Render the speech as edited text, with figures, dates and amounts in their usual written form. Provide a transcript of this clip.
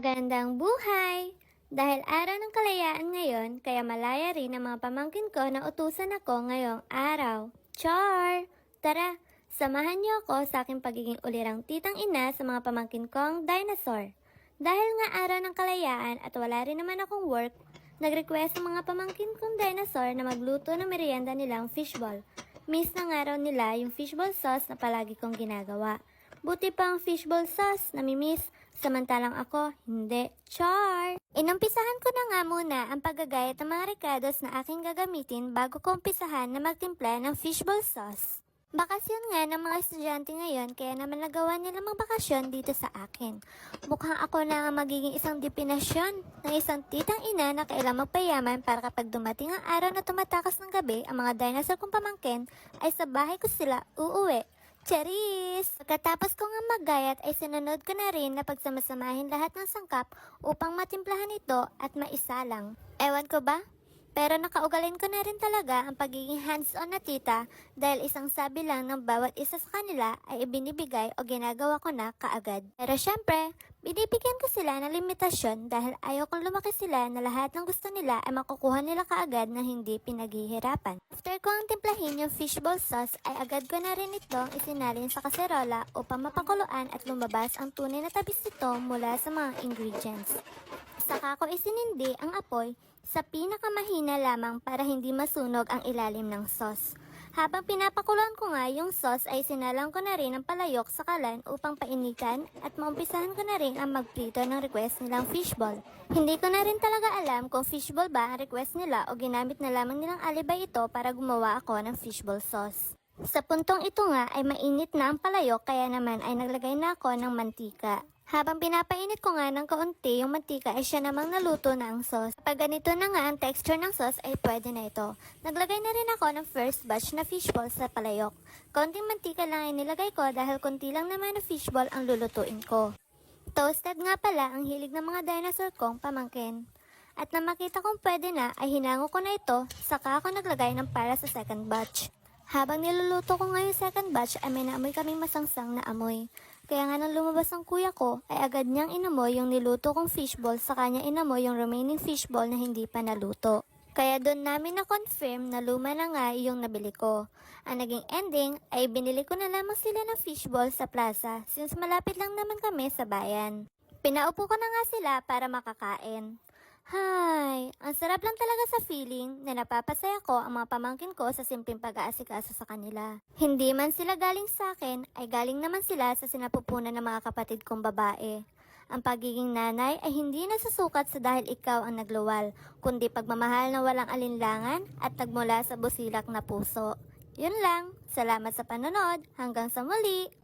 Magandang buhay! Dahil araw ng kalayaan ngayon, kaya malaya rin ang mga pamangkin ko na utusan ako ngayong araw. Char! Tara, samahan niyo ako sa aking pagiging ulirang titang ina sa mga pamangkin kong dinosaur. Dahil nga araw ng kalayaan at wala rin naman akong work, nag-request ang mga pamangkin kong dinosaur na magluto ng merienda nilang fishball. Miss na nga raw nila yung fishball sauce na palagi kong ginagawa. Buti pa ang fishball sauce, namimiss. Samantalang ako, hindi. Char! Inumpisahan ko na nga muna ang paggagayat ng mga recados na aking gagamitin bago ko umpisahan na magtimpla ng fishball sauce. Bakasyon nga ng mga estudyante ngayon kaya naman nagawa nila magbakasyon dito sa akin. Mukhang ako na ang magiging isang depinasyon ng isang titang ina na kailang magpayaman para kapag dumating ang araw na tumatakas ng gabi, ang mga dinosaur kong pamangkin ay sa bahay ko sila uuwi. Charis! Pagkatapos ko nga maggayat ay sinunod ko na rin na pagsamasamahin lahat ng sangkap upang matimplahan ito at maisalang. Ewan ko ba? Pero nakaugalin ko na rin talaga ang pagiging hands-on na tita dahil isang sabi lang ng bawat isa sa kanila ay ibinibigay o ginagawa ko na kaagad. Pero syempre, binibigyan ko sila ng limitasyon dahil ayaw kong lumaki sila na lahat ng gusto nila ay makukuha nila kaagad na hindi pinaghihirapan. After ko ang timplahin yung fishball sauce ay agad ko na rin itong isinalin sa kaserola upang mapakuluan at lumabas ang tunay na tabis nito mula sa mga ingredients. Saka ko isinindi ang apoy sa pinakamahina lamang para hindi masunog ang ilalim ng sauce. Habang pinapakuluan ko nga yung sauce ay sinalang ko na rin ang palayok sa kalan upang painitan at maumpisahan ko na rin ang magprito ng request nilang fishball. Hindi ko na rin talaga alam kung fishball ba ang request nila o ginamit na lamang nilang alibay ito para gumawa ako ng fishball sauce. Sa puntong ito nga ay mainit na ang palayok kaya naman ay naglagay na ako ng mantika. Habang pinapainit ko nga ng kaunti yung mantika ay siya namang naluto na ang sauce. Kapag ganito na nga ang texture ng sauce ay pwede na ito. Naglagay na rin ako ng first batch na fishball sa palayok. Kaunting mantika lang ay nilagay ko dahil konti lang naman na fishball ang lulutuin ko. Toasted nga pala ang hilig ng mga dinosaur kong pamangkin. At na makita kong pwede na ay hinango ko na ito, saka ako naglagay ng para sa second batch. Habang niluluto ko nga yung second batch ay may naamoy kaming masangsang na amoy. Kaya nga nang lumabas ang kuya ko ay agad niyang inamoy yung niluto kong fishball sa kanya inamoy yung remaining fishball na hindi pa naluto. Kaya doon namin na-confirm na luma na nga yung nabili ko. Ang naging ending ay binili ko na lamang sila ng fishball sa plaza since malapit lang naman kami sa bayan. Pinaupo ko na nga sila para makakain. Hay, ang sarap lang talaga sa feeling na napapasaya ko ang mga pamangkin ko sa simpleng pag-aasikaso sa kanila. Hindi man sila galing sa akin, ay galing naman sila sa sinapupunan ng mga kapatid kong babae. Ang pagiging nanay ay hindi nasusukat sa dahil ikaw ang nagluwal, kundi pagmamahal na walang alinlangan at nagmula sa busilak na puso. Yun lang, salamat sa panonood, hanggang sa muli!